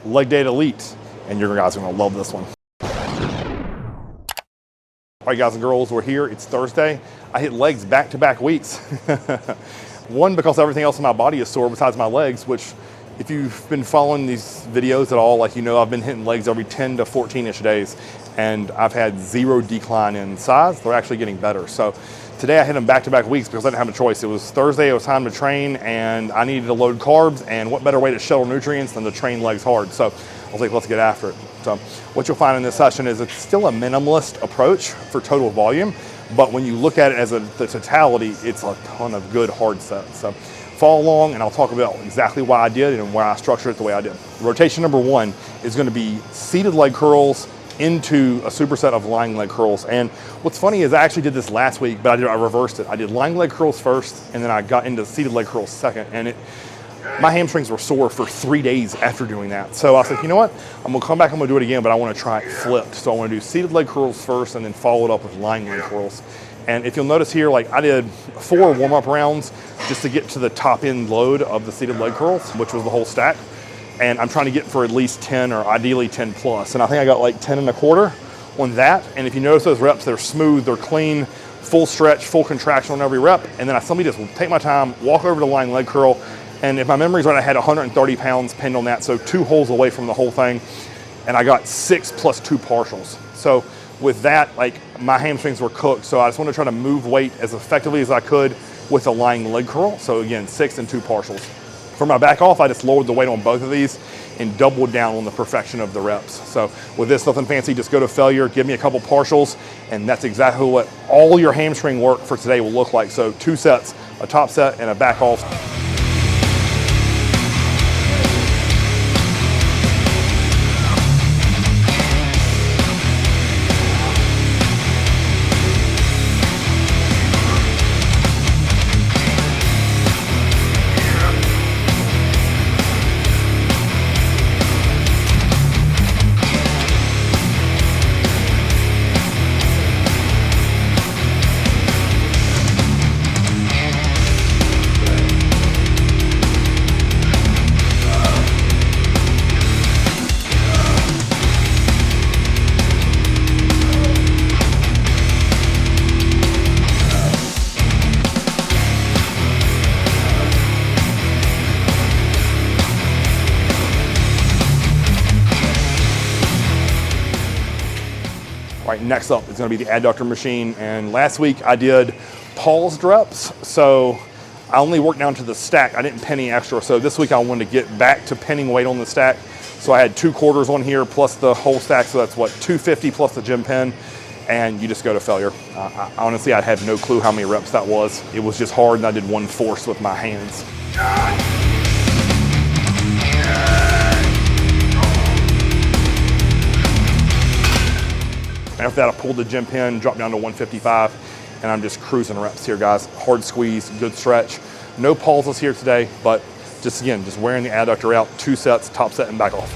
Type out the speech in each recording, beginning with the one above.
Leg Day at Elite, and you guys are gonna love this one. All right, guys and girls, we're here. It's Thursday. I hit legs back-to-back weeks. One, because everything else in my body is sore besides my legs, which if you've been following these videos at all, like you know, I've been hitting legs every 10 to 14-ish days, and I've had zero decline in size. They're actually getting better. So today I hit them back-to-back weeks because I didn't have a choice. It was Thursday, it was time to train, and I needed to load carbs, and what better way to shuttle nutrients than to train legs hard? So I was like, let's get after it. So what you'll find in this session is it's still a minimalist approach for total volume, but when you look at it as the totality, it's a ton of good hard sets. So follow along and I'll talk about exactly why I did and why I structured it the way I did. Rotation number one is going to be seated leg curls into a superset of lying leg curls. And what's funny is I actually did this last week, but I reversed it. I did lying leg curls first, and then I got into seated leg curls second, and my hamstrings were sore for 3 days after doing that. So I was like, you know what? I'm gonna come back, I'm gonna do it again, but I wanna try it flipped. So I wanna do seated leg curls first and then follow it up with lying leg curls. And if you'll notice here, like I did 4 warm-up rounds just to get to the top end load of the seated leg curls, which was the whole stack. And I'm trying to get for at least 10 or ideally 10 plus. And I think I got like 10 1/4 on that. And if you notice those reps, they're smooth, they're clean, full stretch, full contraction on every rep. And then I simply just take my time, walk over to lying leg curl. And if my memory's right, I had 130 pounds pinned on that. So 2 holes away from the whole thing. And I got 6 plus 2 partials. So with that, like my hamstrings were cooked. So I just want to try to move weight as effectively as I could with a lying leg curl. So again, 6 and 2 partials. For my back off, I just lowered the weight on both of these and doubled down on the perfection of the reps. So with this, nothing fancy, just go to failure, give me a couple partials, and that's exactly what all your hamstring work for today will look like. So 2 sets, a top set and a back off. All right, next up is gonna be the adductor machine. And last week I did paused reps. So I only worked down to the stack. I didn't pin any extra. So this week I wanted to get back to pinning weight on the stack. So I had 2 quarters on here plus the whole stack. So that's what, 250 plus the gym pin. And you just go to failure. Honestly, I had no clue how many reps that was. It was just hard and I did 1 force with my hands. After that, I pulled the gym pin, dropped down to 155, and I'm just cruising reps here, guys. Hard squeeze, good stretch. No pauses here today, but just again, just wearing the adductor out, 2 sets, top set and back off.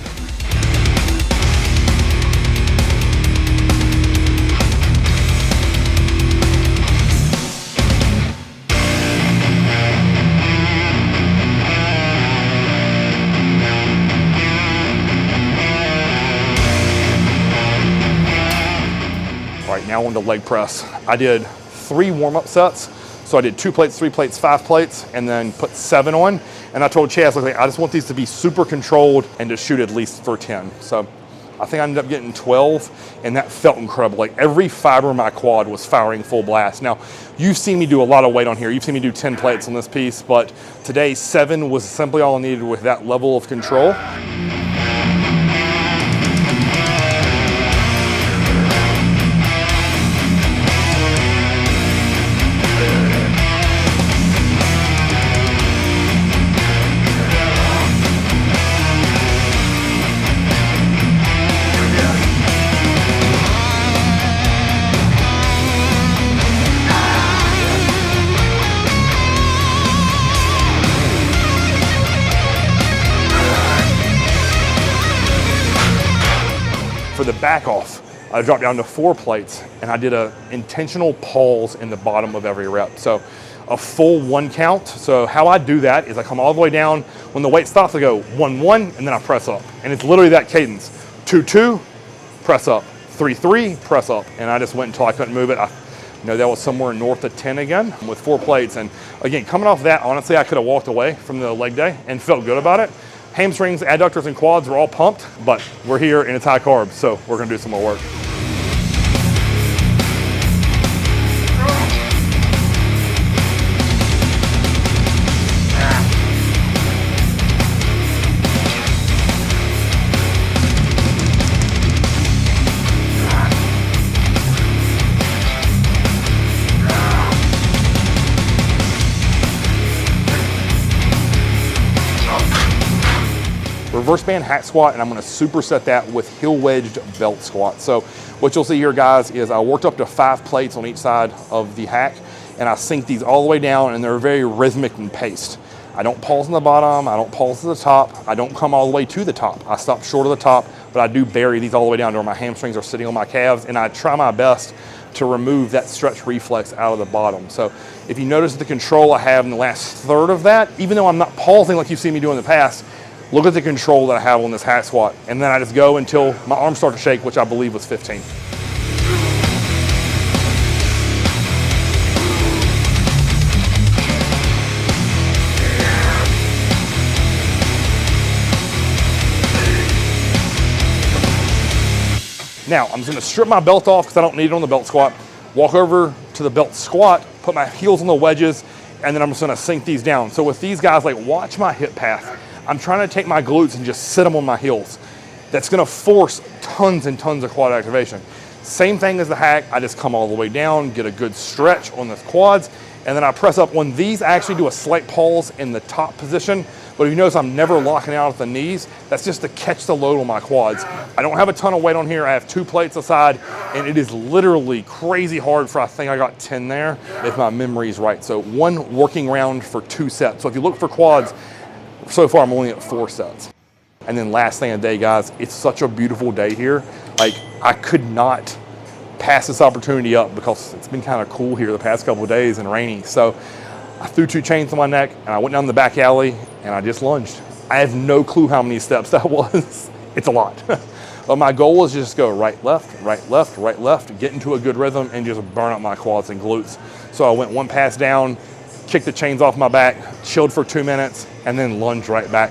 All right, now on to leg press. I did 3 warm-up sets. So I did 2 plates, 3 plates, 5 plates, and then put 7 on. And I told Chaz, I just want these to be super controlled and to shoot at least for 10. So I think I ended up getting 12, and that felt incredible. Like every fiber of my quad was firing full blast. Now, you've seen me do a lot of weight on here. You've seen me do 10 plates on this piece, but today 7 was simply all I needed with that level of control. For the back off, I dropped down to 4 plates and I did an intentional pause in the bottom of every rep. So a full 1 count. So how I do that is I come all the way down. When the weight stops, I go 1-1, and then I press up. And it's literally that cadence. 2-2, press up. 3-3, press up. And I just went until I couldn't move it. That was somewhere north of 10 again with 4 plates. And again, coming off that, honestly, I could have walked away from the leg day and felt good about it. Hamstrings, adductors, and quads were all pumped, but we're here and it's high carbs, so we're gonna do some more work. Reverse band hack squat, and I'm gonna superset that with heel wedged belt squat. So what you'll see here, guys, is I worked up to 5 plates on each side of the hack, and I sink these all the way down, and they're very rhythmic and paced. I don't pulse on the bottom, I don't pulse to the top, I don't come all the way to the top. I stop short of the top, but I do bury these all the way down to where my hamstrings are sitting on my calves, and I try my best to remove that stretch reflex out of the bottom. So if you notice the control I have in the last third of that, even though I'm not pausing like you've seen me do in the past, look at the control that I have on this hack squat. And then I just go until my arms start to shake, which I believe was 15. Now, I'm just gonna strip my belt off because I don't need it on the belt squat, walk over to the belt squat, put my heels on the wedges, and then I'm just gonna sink these down. So with these guys, like, watch my hip path. I'm trying to take my glutes and just sit them on my heels. That's gonna force tons and tons of quad activation. Same thing as the hack, I just come all the way down, get a good stretch on the quads, and then I press up. On these, I actually do a slight pause in the top position, but if you notice, I'm never locking out at the knees. That's just to catch the load on my quads. I don't have a ton of weight on here. I have 2 plates aside, and it is literally crazy hard for, I think I got 10 there, if my memory is right. So 1 working round for 2 sets. So if you look for quads, so far I'm only at 4 sets. And then last thing of the day, guys, it's such a beautiful day here. Like, I could not pass this opportunity up because it's been kind of cool here the past couple of days and rainy. So I threw 2 chains on my neck and I went down the back alley and I just lunged. I have no clue how many steps that was. It's a lot. But my goal is just go right, left, right, left, right, left, get into a good rhythm and just burn up my quads and glutes. So I went 1 pass down, kicked the chains off my back, chilled for 2 minutes, and then lunged right back.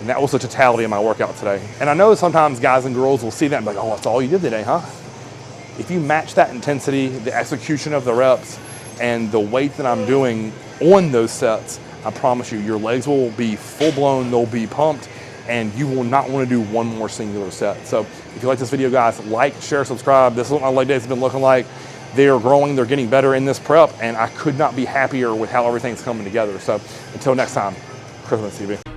And that was the totality of my workout today. And I know sometimes guys and girls will see that and be like, oh, that's all you did today, huh? If you match that intensity, the execution of the reps, and the weight that I'm doing on those sets, I promise you, your legs will be full blown, they'll be pumped, and you will not want to do one more singular set. So if you like this video, guys, like, share, subscribe. This is what my leg days have been looking like. They are growing, they're getting better in this prep, and I could not be happier with how everything's coming together. So until next time, Chris TV.